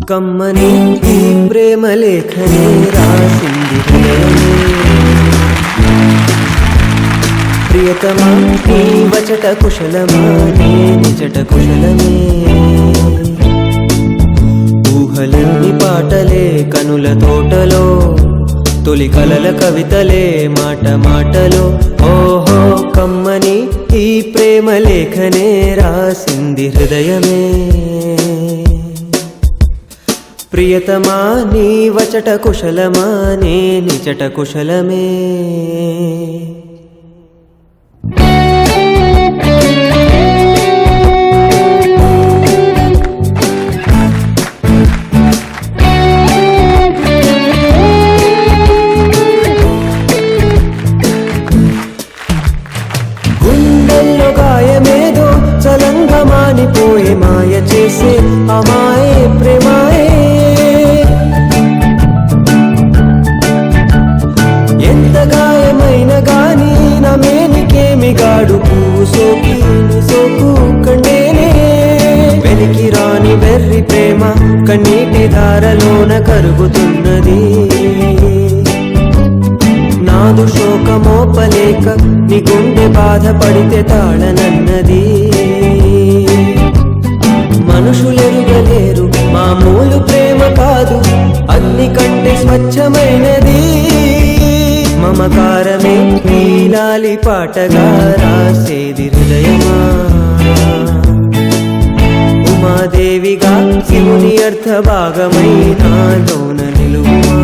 కమ్మని ఈ ప్రేమ లేఖనే రాసింది ప్రియతమా నీ వచట కుశలమా నీ నిజట కుశలమే ఊహలన్నీ పాటలే కనుల తోటలో తొలి కలల కవితలే మాట మాటలో ఓహో కమ్మని ఈ ప్రేమ లేఖనే రాసింది హృదయమే ప్రియతమా నీ వచట కుశలమా నీ నిజట కుశలమే గుండెల్లో గాయమేదో చలంగా మానిపోయే మాయ చేసే అమాయే ప్రేమాయే ఎంత గాయమైన గాని నా మేనికేమి గాడు పువ్వు సోకి సోకు కండేనే వెలికి రాని వెర్రి ప్రేమ కన్నీటి ధారలోన కరుగుతున్నది నాదు శోకమోపలేక నీ గుండె బాధపడితే తాళనన్నది మనుషులెరుగలేరు మామూలు ప్రేమ కాదు అగ్ని కంటే స్వచ్ఛమైనది మమకారమే నీలాలి పాటగా రాసేది హృదయమా ఉమాదేవిగా శివుని అర్థ భాగమై నాలోన నిలువుమా